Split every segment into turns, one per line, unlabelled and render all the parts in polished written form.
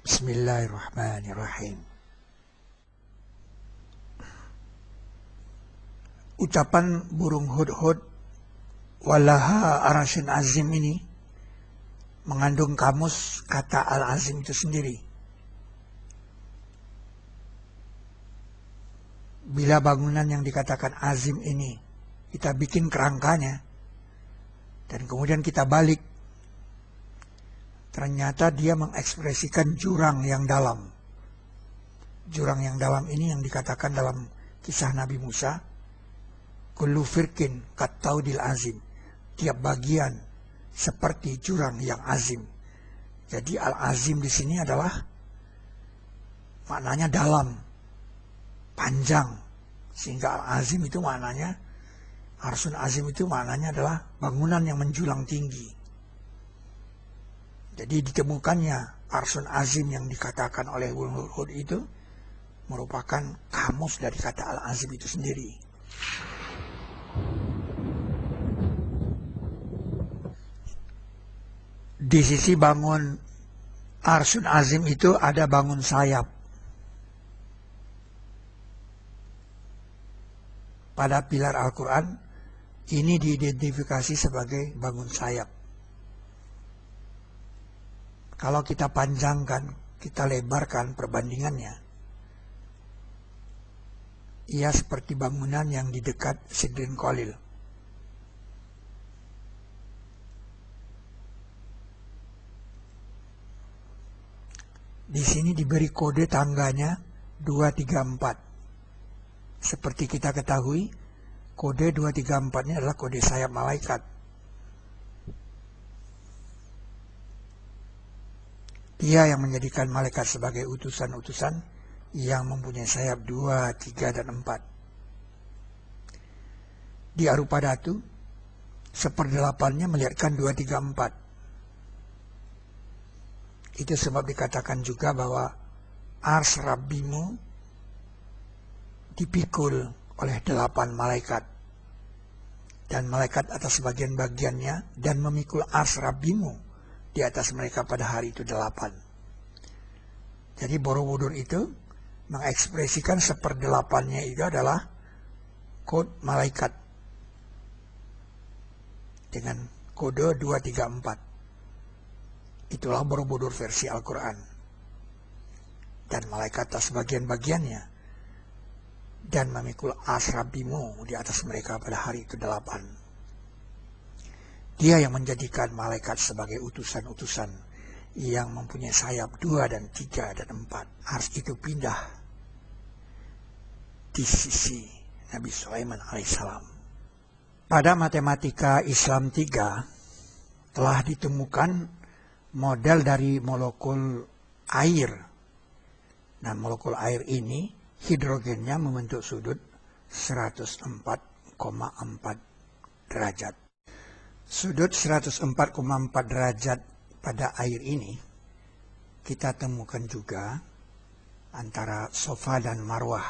Bismillahirrahmanirrahim. Ucapan burung hudhud walaha arasyun azim ini mengandung kamus kata al-azim itu sendiri. Bila bangunan yang dikatakan azim ini kita bikin kerangkanya dan kemudian kita balik, ternyata dia mengekspresikan jurang yang dalam. Jurang yang dalam ini yang dikatakan dalam kisah Nabi Musa, kullu firkin kattaudil azim. Tiap bagian seperti jurang yang azim. Jadi al-azim di sini adalah maknanya dalam, panjang. Sehingga al-azim itu maknanya, arsun azim itu maknanya adalah bangunan yang menjulang tinggi. Jadi ditemukannya arsun azim yang dikatakan oleh burung hudhud itu merupakan kamus dari kata al-azim itu sendiri. Di sisi bangun arsun azim itu ada bangun sayap. Pada pilar Al-Quran ini diidentifikasi sebagai bangun sayap. Kalau kita panjangkan, kita lebarkan perbandingannya, ia seperti bangunan yang di dekat Sidrin Qalil. Di sini diberi kode tangganya 234. Seperti kita ketahui, kode 234 ini adalah kode sayap malaikat. Dia yang menjadikan malaikat sebagai utusan-utusan yang mempunyai sayap 2, 3, dan 4. Di arupa datu, 1/8-nya melihatkan 2, 3, 4. Itu sebab dikatakan juga bahwa ars Rabbimu dipikul oleh 8 malaikat. Dan malaikat atas bagian-bagiannya dan memikul ars Rabbimu di atas mereka pada hari itu 8. Jadi Borobudur itu mengekspresikan 1/8-nya itu adalah kode malaikat dengan kode 2, 3, 4. Itulah Borobudur versi Al-Quran. Dan malaikat atas bagian-bagiannya dan memikul ars Rabbimu di atas mereka pada hari itu 8. Dia yang menjadikan malaikat sebagai utusan-utusan yang mempunyai sayap 2 dan 3 dan 4. Ars itu pindah di sisi Nabi Sulaiman alaihissalam. Pada matematika Islam 3 telah ditemukan model dari molekul air. Nah, molekul air ini hidrogennya membentuk sudut 104,4 derajat. Sudut 104,4 derajat pada air ini kita temukan juga antara Safa dan Marwah.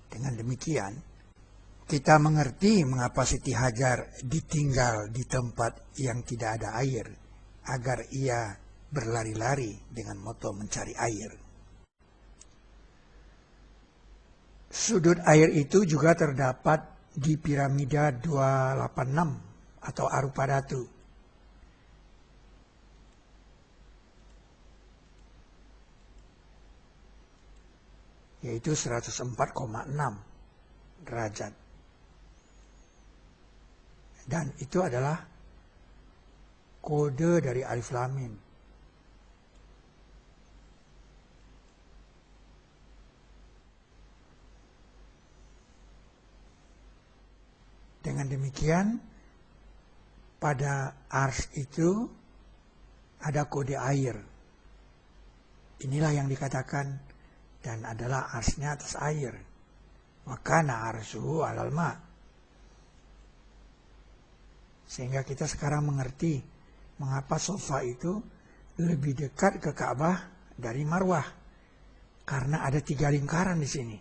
Dengan demikian, kita mengerti mengapa Siti Hajar ditinggal di tempat yang tidak ada air, agar ia berlari-lari dengan moto mencari air. Sudut air itu juga terdapat di piramida 286 atau arupa datu. Yaitu 104,6 derajat. Dan itu adalah kode dari Alif Lam Mim. Dengan demikian, pada ars itu ada kode air. Inilah yang dikatakan dan adalah arsnya atas air. Wa kana arsyuhu 'alal ma'. Sehingga kita sekarang mengerti mengapa Safa itu lebih dekat ke Ka'bah dari Marwah. Karena ada 3 lingkaran di sini.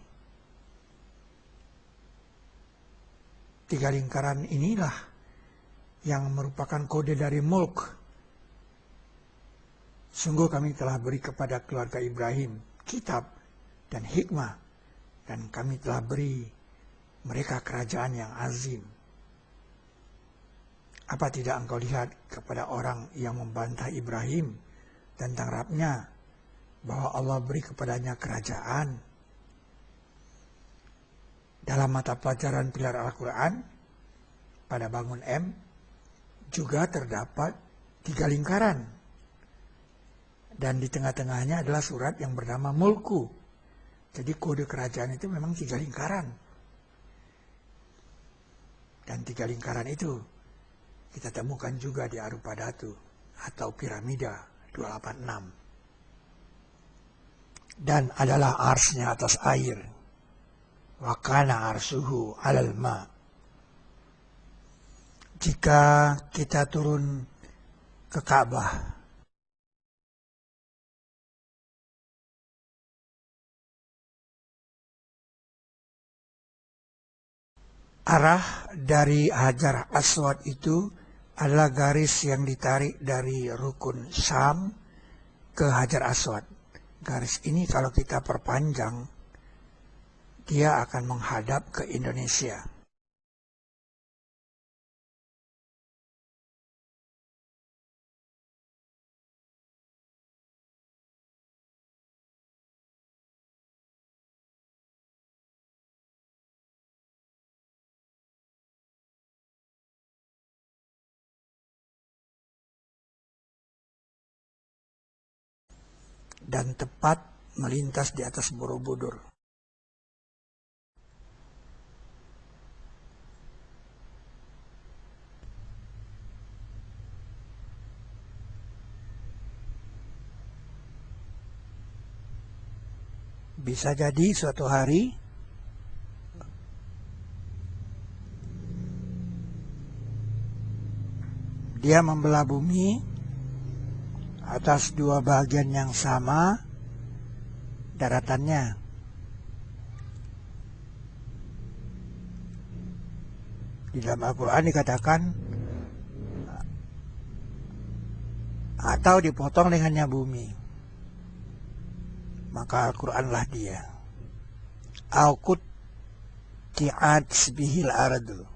3 lingkaran inilah yang merupakan kode dari mulk. Sungguh kami telah beri kepada keluarga Ibrahim kitab dan hikmah, dan kami telah beri mereka kerajaan yang azim. Apa tidak engkau lihat kepada orang yang membantah Ibrahim tentang Rabbnya, bahwa Allah beri kepadanya kerajaan? Dalam mata pelajaran pilar Al-Quran, pada bangun M, juga terdapat 3 lingkaran. Dan di tengah-tengahnya adalah surat yang bernama Mulku. Jadi kode kerajaan itu memang 3 lingkaran. Dan 3 lingkaran itu kita temukan juga di Arupadatu atau piramida 286. Dan adalah arsnya atas air. Wa kana arsuhu 'alal ma. Jika kita turun ke Ka'bah, arah dari Hajar Aswad itu adalah garis yang ditarik dari rukun Syam ke Hajar Aswad. Garis ini kalau kita perpanjang, dia akan menghadap ke Indonesia. Dan tepat melintas di atas Borobudur. Bisa jadi suatu hari dia membelah bumi atas 2 bagian yang sama daratannya. Di dalam Al-Quran dikatakan atau dipotong dengannya bumi. Maka Al-Quranlah dia. Aukut ti'ad bihil aradu.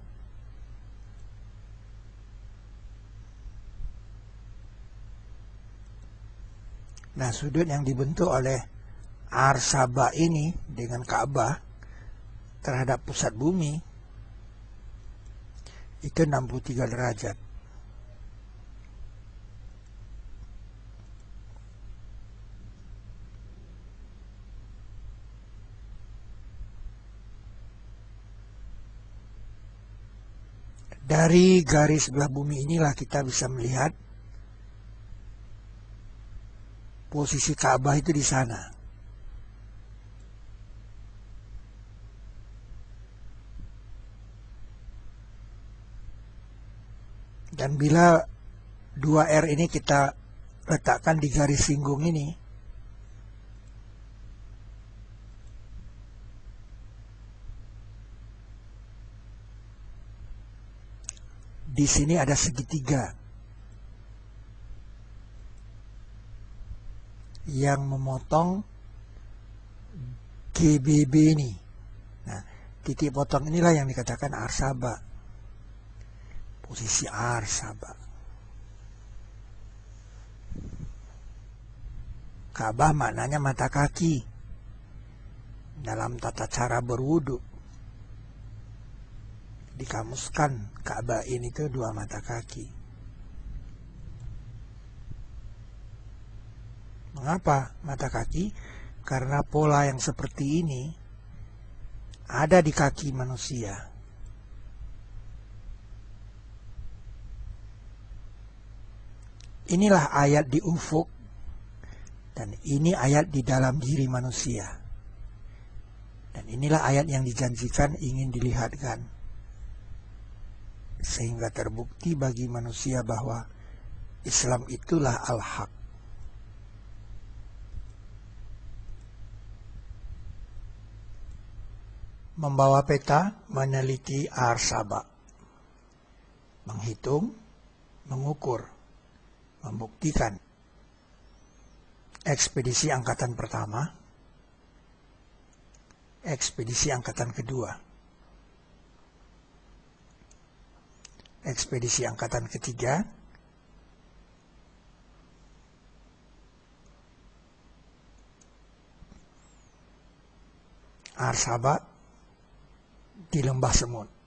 Nah, sudut yang dibentuk oleh Arsaba ini dengan Ka'bah terhadap pusat bumi itu 63 derajat. Dari garis belah bumi inilah kita bisa melihat posisi Ka'bah itu di sana. Dan bila 2R ini kita letakkan di garis singgung ini, di sini ada segitiga yang memotong GBB ini. Nah, titik potong inilah yang dikatakan Arsaba. Posisi Arsaba. Ka'bah maknanya mata kaki dalam tata cara berwudu. Dikamuskan Ka'bah ini tuh 2 mata kaki. Mengapa mata kaki? Karena pola yang seperti ini ada di kaki manusia. Inilah ayat di ufuk, dan ini ayat di dalam diri manusia. Dan inilah ayat yang dijanjikan ingin dilihatkan, sehingga terbukti bagi manusia bahwa Islam itulah al-haq. Membawa peta, meneliti Arsaba, menghitung, mengukur, membuktikan ekspedisi angkatan pertama, ekspedisi angkatan kedua, ekspedisi angkatan ketiga, Arsaba di Lembah Semut.